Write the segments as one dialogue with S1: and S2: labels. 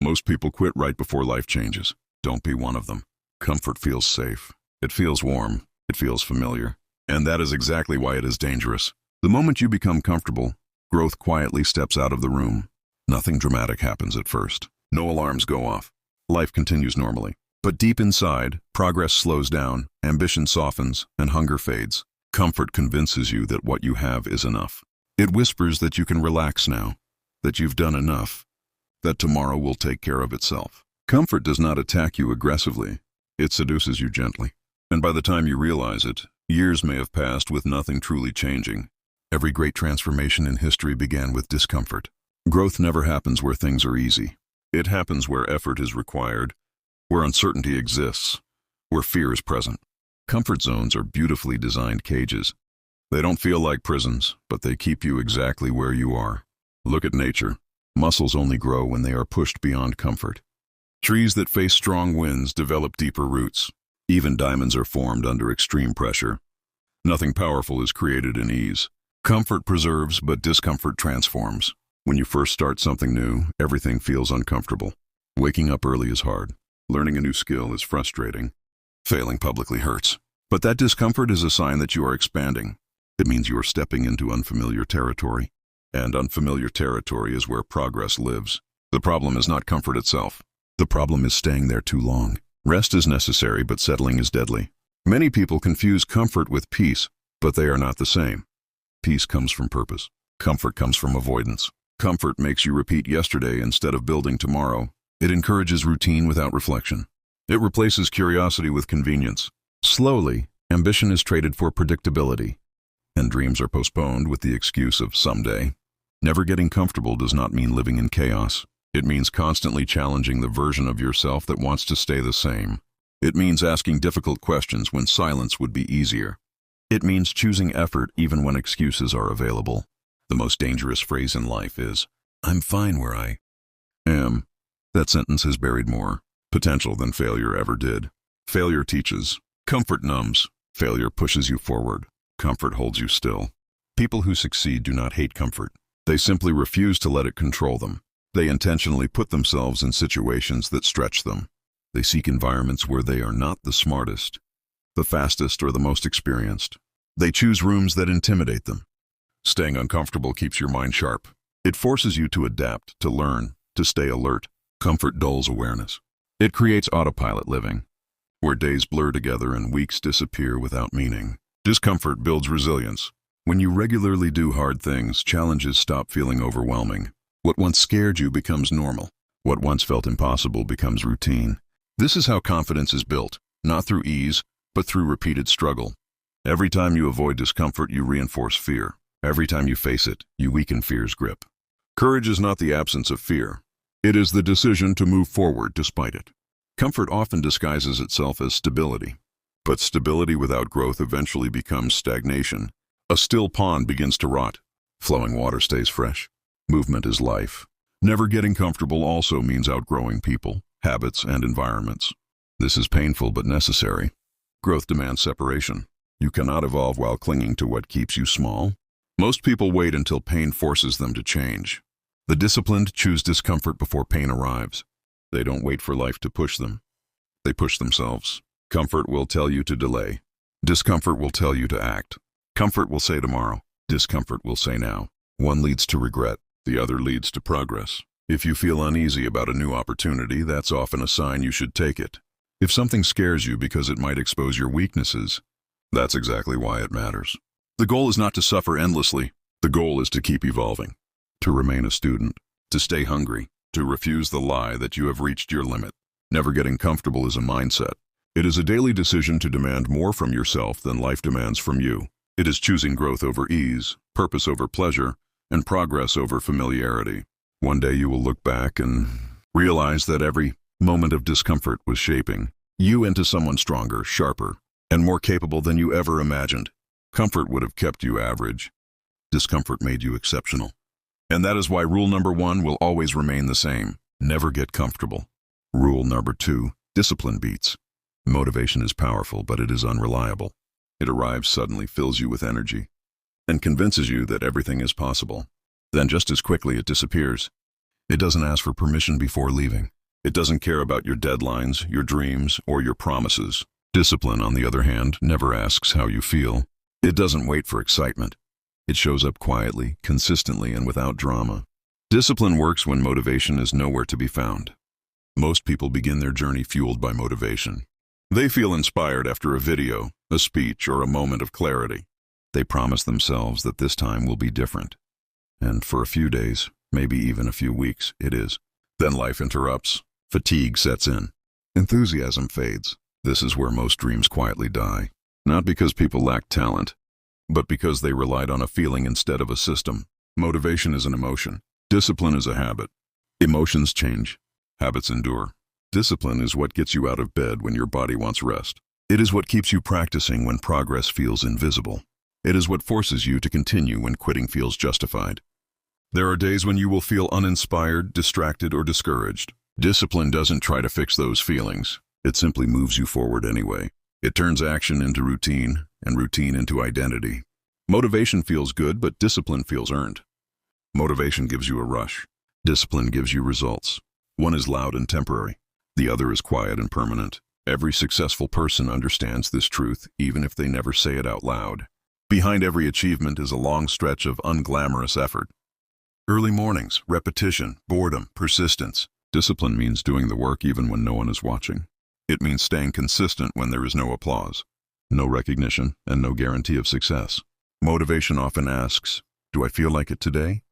S1: Most people quit right before life changes. Don't be one of them. Comfort feels safe. It feels warm. It feels familiar. And that is exactly why it is dangerous. The moment you become comfortable, growth quietly steps out of the room. Nothing dramatic happens at first. No alarms go off. Life continues normally. But deep inside, progress slows down, ambition softens, and hunger fades. Comfort convinces you that what you have is enough. It whispers that you can relax now, that you've done enough, that tomorrow will take care of itself. Comfort does not attack you aggressively. It seduces you gently. And by the time you realize it, years may have passed with nothing truly changing. Every great transformation in history began with discomfort. Growth never happens where things are easy. It happens where effort is required, where uncertainty exists, where fear is present. Comfort zones are beautifully designed cages. They don't feel like prisons, but they keep you exactly where you are. Look at nature. Muscles only grow when they are pushed beyond comfort. Trees that face strong winds develop deeper roots. Even diamonds are formed under extreme pressure. Nothing powerful is created in ease. Comfort preserves, but discomfort transforms. When you first start something new, everything feels uncomfortable. Waking up early is hard. Learning a new skill is frustrating. Failing publicly hurts. But that discomfort is a sign that you are expanding. It means you are stepping into unfamiliar territory. And unfamiliar territory is where progress lives. The problem is not comfort itself. The problem is staying there too long. Rest is necessary, but settling is deadly. Many people confuse comfort with peace, but they are not the same. Peace comes from purpose. Comfort comes from avoidance. Comfort makes you repeat yesterday instead of building tomorrow. It encourages routine without reflection. It replaces curiosity with convenience. Slowly, ambition is traded for predictability, and dreams are postponed with the excuse of someday. Never getting comfortable does not mean living in chaos. It means constantly challenging the version of yourself that wants to stay the same. It means asking difficult questions when silence would be easier. It means choosing effort even when excuses are available. The most dangerous phrase in life is, "I'm fine where I am." That sentence has buried more potential than failure ever did. Failure teaches. Comfort numbs. Failure pushes you forward. Comfort holds you still. People who succeed do not hate comfort. They simply refuse to let it control them. They intentionally put themselves in situations that stretch them. They seek environments where they are not the smartest, the fastest, or the most experienced. They choose rooms that intimidate them. Staying uncomfortable keeps your mind sharp. It forces you to adapt, to learn, to stay alert. Comfort dulls awareness. It creates autopilot living, where days blur together and weeks disappear without meaning. Discomfort builds resilience. When you regularly do hard things, challenges stop feeling overwhelming. What once scared you becomes normal. What once felt impossible becomes routine. This is how confidence is built, not through ease, but through repeated struggle. Every time you avoid discomfort, you reinforce fear. Every time you face it, you weaken fear's grip. Courage is not the absence of fear. It is the decision to move forward despite it. Comfort often disguises itself as stability. But stability without growth eventually becomes stagnation. A still pond begins to rot. Flowing water stays fresh. Movement is life. Never getting comfortable also means outgrowing people, habits, and environments. This is painful but necessary. Growth demands separation. You cannot evolve while clinging to what keeps you small. Most people wait until pain forces them to change. The disciplined choose discomfort before pain arrives. They don't wait for life to push them. They push themselves. Comfort will tell you to delay. Discomfort will tell you to act. Comfort will say tomorrow. Discomfort will say now. One leads to regret. The other leads to progress. If you feel uneasy about a new opportunity, that's often a sign you should take it. If something scares you because it might expose your weaknesses, that's exactly why it matters. The goal is not to suffer endlessly. The goal is to keep evolving, to remain a student, to stay hungry, to refuse the lie that you have reached your limit. Never getting comfortable is a mindset. It is a daily decision to demand more from yourself than life demands from you. It is choosing growth over ease, purpose over pleasure, and progress over familiarity. One day you will look back and realize that every moment of discomfort was shaping you into someone stronger, sharper, and more capable than you ever imagined. Comfort would have kept you average. Discomfort made you exceptional. And that is why rule number 1 will always remain the same. Never get comfortable. Rule number 2, discipline beats. Motivation is powerful, but it is unreliable. It arrives suddenly, fills you with energy, and convinces you that everything is possible. Then just as quickly it disappears. It doesn't ask for permission before leaving. It doesn't care about your deadlines, your dreams, or your promises. Discipline, on the other hand, never asks how you feel. It doesn't wait for excitement. It shows up quietly, consistently, and without drama. Discipline works when motivation is nowhere to be found. Most people begin their journey fueled by motivation. They feel inspired after a video, a speech, or a moment of clarity. They promise themselves that this time will be different. And for a few days, maybe even a few weeks, it is. Then life interrupts. Fatigue sets in. Enthusiasm fades. This is where most dreams quietly die. Not because people lack talent, but because they relied on a feeling instead of a system. Motivation is an emotion. Discipline is a habit. Emotions change. Habits endure. Discipline is what gets you out of bed when your body wants rest. It is what keeps you practicing when progress feels invisible. It is what forces you to continue when quitting feels justified. There are days when you will feel uninspired, distracted, or discouraged. Discipline doesn't try to fix those feelings. It simply moves you forward anyway. It turns action into routine, and routine into identity. Motivation feels good, but discipline feels earned. Motivation gives you a rush. Discipline gives you results. One is loud and temporary. The other is quiet and permanent. Every successful person understands this truth, even if they never say it out loud. Behind every achievement is a long stretch of unglamorous effort. Early mornings, repetition, boredom, persistence. Discipline means doing the work even when no one is watching. It means staying consistent when there is no applause, no recognition, and no guarantee of success. Motivation often asks, "Do I feel like it today?"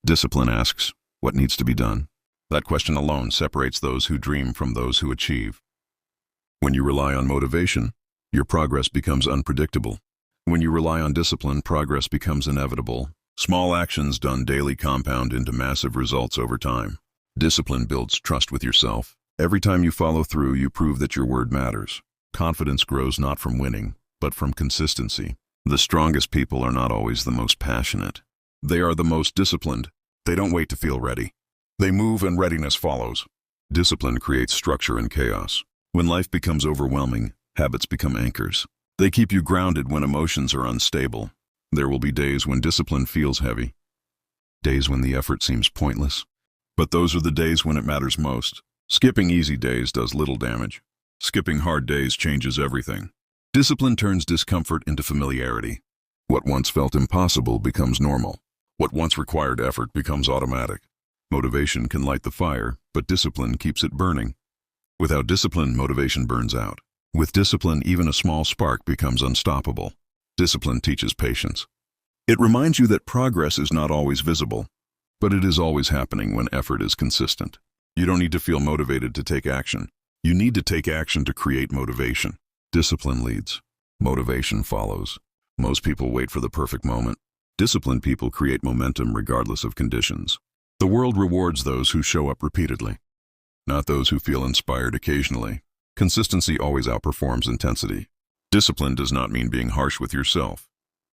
S1: Discipline asks, "What needs to be done?" That question alone separates those who dream from those who achieve. When you rely on motivation, your progress becomes unpredictable. When you rely on discipline, progress becomes inevitable. Small actions done daily compound into massive results over time. Discipline builds trust with yourself. Every time you follow through, you prove that your word matters. Confidence grows not from winning, but from consistency. The strongest people are not always the most passionate. They are the most disciplined. They don't wait to feel ready. They move and readiness follows. Discipline creates structure in chaos. When life becomes overwhelming, habits become anchors. They keep you grounded when emotions are unstable. There will be days when discipline feels heavy. Days when the effort seems pointless. But those are the days when it matters most. Skipping easy days does little damage. Skipping hard days changes everything. Discipline turns discomfort into familiarity. What once felt impossible becomes normal. What once required effort becomes automatic. Motivation can light the fire, but discipline keeps it burning. Without discipline, motivation burns out. With discipline, even a small spark becomes unstoppable. Discipline teaches patience. It reminds you that progress is not always visible, but it is always happening when effort is consistent. You don't need to feel motivated to take action. You need to take action to create motivation. Discipline leads. Motivation follows. Most people wait for the perfect moment. Disciplined people create momentum regardless of conditions. The world rewards those who show up repeatedly, not those who feel inspired occasionally. Consistency always outperforms intensity. Discipline does not mean being harsh with yourself.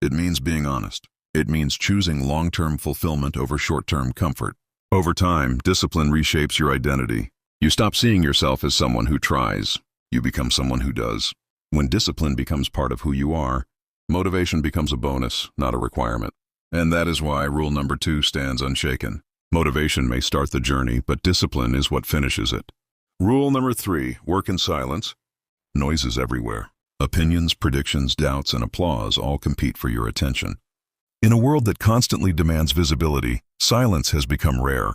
S1: It means being honest. It means choosing long-term fulfillment over short-term comfort. Over time, discipline reshapes your identity. You stop seeing yourself as someone who tries. You become someone who does. When discipline becomes part of who you are, motivation becomes a bonus, not a requirement. And that is why rule number 2 stands unshaken. Motivation may start the journey, but discipline is what finishes it. Rule number 3, work in silence. Noise is everywhere. Opinions, predictions, doubts, and applause all compete for your attention. In a world that constantly demands visibility, silence has become rare.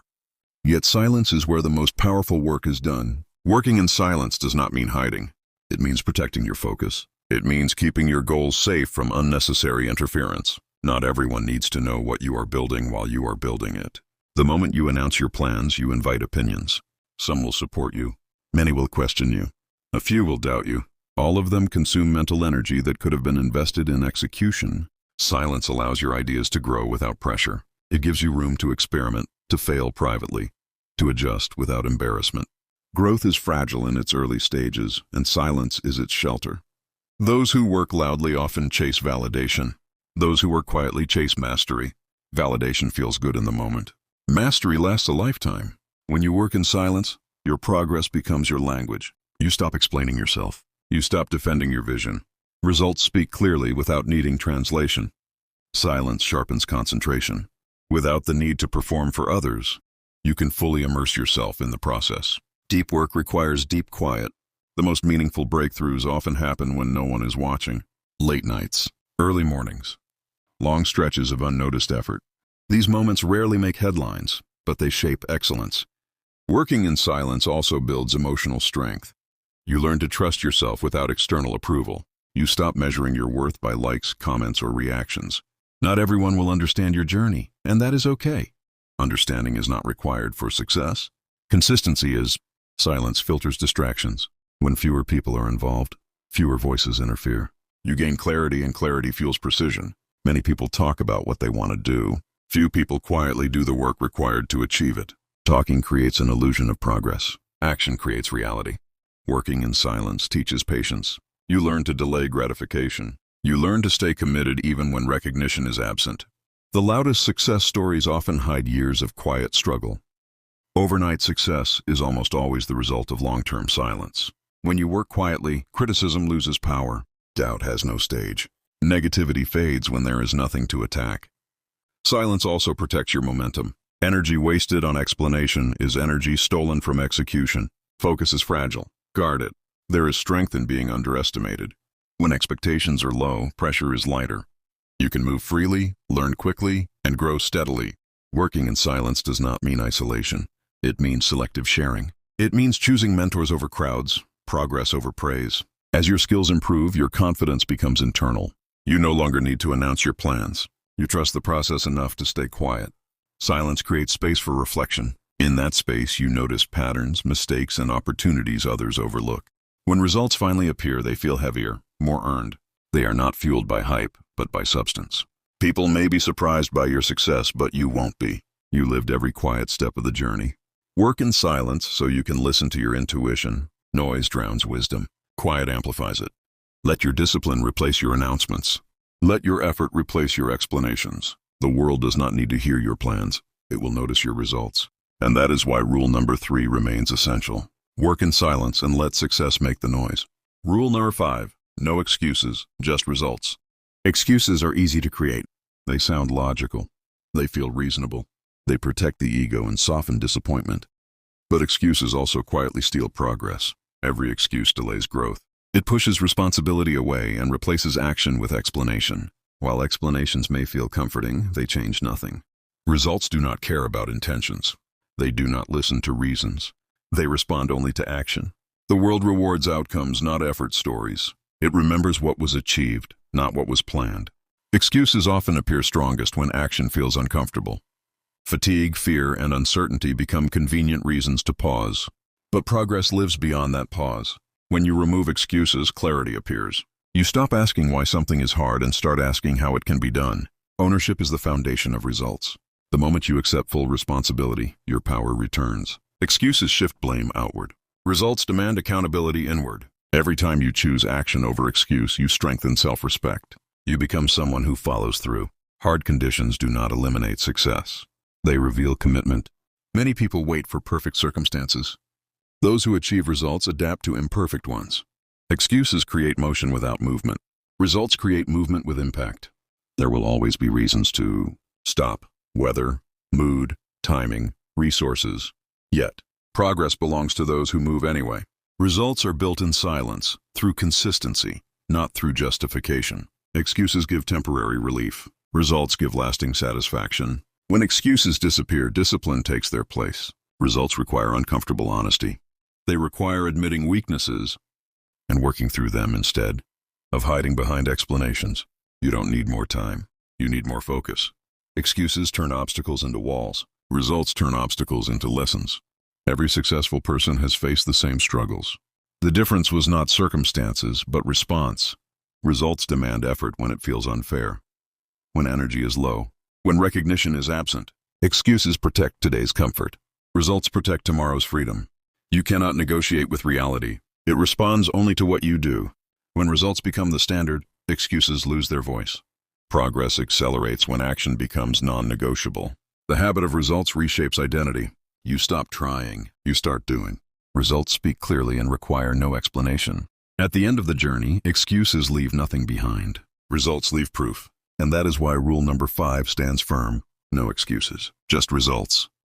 S1: Yet silence is where the most powerful work is done. Working in silence does not mean hiding. It means protecting your focus. It means keeping your goals safe from unnecessary interference. Not everyone needs to know what you are building while you are building it. The moment you announce your plans, you invite opinions. Some will support you. Many will question you. A few will doubt you. All of them consume mental energy that could have been invested in execution. Silence allows your ideas to grow without pressure. It gives you room to experiment, to fail privately, to adjust without embarrassment. Growth is fragile in its early stages, and silence is its shelter. Those who work loudly often chase validation. Those who work quietly chase mastery. Validation feels good in the moment. Mastery lasts a lifetime. When you work in silence, your progress becomes your language. You stop explaining yourself. You stop defending your vision. Results speak clearly without needing translation. Silence sharpens concentration. Without the need to perform for others, You can fully immerse yourself in the process. Deep work requires deep quiet. The most meaningful breakthroughs often happen when no one is watching. Late nights, early mornings, long stretches of unnoticed effort. These moments rarely make headlines, but they shape excellence. Working in silence also builds emotional strength. You learn to trust yourself without external approval. You stop measuring your worth by likes, comments, or reactions. Not everyone will understand your journey, and that is okay. Understanding is not required for success. Consistency is. Silence filters distractions. When fewer people are involved, fewer voices interfere. You gain clarity, and clarity fuels precision. Many people talk about what they want to do. Few people quietly do the work required to achieve it. Talking creates an illusion of progress. Action creates reality. Working in silence teaches patience. You learn to delay gratification. You learn to stay committed even when recognition is absent. The loudest success stories often hide years of quiet struggle. Overnight success is almost always the result of long-term silence. When you work quietly, criticism loses power. Doubt has no stage. Negativity fades when there is nothing to attack. Silence also protects your momentum. Energy wasted on explanation is energy stolen from execution. Focus is fragile. Guard it. There is strength in being underestimated. When expectations are low, pressure is lighter. You can move freely, learn quickly, and grow steadily. Working in silence does not mean isolation. It means selective sharing. It means choosing mentors over crowds, progress over praise. As your skills improve, your confidence becomes internal. You no longer need to announce your plans. You trust the process enough to stay quiet. Silence creates space for reflection. In that space, you notice patterns, mistakes, and opportunities others overlook. When results finally appear, they feel heavier, more earned. They are not fueled by hype, but by substance. People may be surprised by your success, but you won't be. You lived every quiet step of the journey. Work in silence so you can listen to your intuition. Noise drowns wisdom. Quiet amplifies it. Let your discipline replace your announcements. Let your effort replace your explanations. The world does not need to hear your plans. It will notice your results. And that is why rule number 3 remains essential. Work in silence and let success make the noise. Rule number 5. No excuses, just results. Excuses are easy to create. They sound logical. They feel reasonable. They protect the ego and soften disappointment. But excuses also quietly steal progress. Every excuse delays growth. It pushes responsibility away and replaces action with explanation. While explanations may feel comforting, they change nothing. Results do not care about intentions. They do not listen to reasons. They respond only to action. The world rewards outcomes, not effort stories. It remembers what was achieved, not what was planned. Excuses often appear strongest when action feels uncomfortable. Fatigue, fear, and uncertainty become convenient reasons to pause. But progress lives beyond that pause. When you remove excuses, clarity appears. You stop asking why something is hard and start asking how it can be done. Ownership is the foundation of results. The moment you accept full responsibility, your power returns. Excuses shift blame outward. Results demand accountability inward. Every time you choose action over excuse, you strengthen self-respect. You become someone who follows through. Hard conditions do not eliminate success. They reveal commitment. Many people wait for perfect circumstances. Those who achieve results adapt to imperfect ones. Excuses create motion without movement. Results create movement with impact. There will always be reasons to stop. Weather, mood, timing, resources. Yet, progress belongs to those who move anyway. Results are built in silence, through consistency, not through justification. Excuses give temporary relief. Results give lasting satisfaction. When excuses disappear, discipline takes their place. Results require uncomfortable honesty. They require admitting weaknesses and working through them instead of hiding behind explanations. You don't need more time. You need more focus. Excuses turn obstacles into walls. Results turn obstacles into lessons. Every successful person has faced the same struggles. The difference was not circumstances, but response. Results demand effort when it feels unfair, when energy is low, when recognition is absent. Excuses protect today's comfort. Results protect tomorrow's freedom. You cannot negotiate with reality. It responds only to what you do. When results become the standard, excuses lose their voice. Progress accelerates when action becomes non-negotiable. The habit of results reshapes identity. You stop trying, you start doing. Results speak clearly and require no explanation. At the end of the journey, excuses leave nothing behind. Results leave proof. And that is why rule number 5 stands firm. No excuses, just results.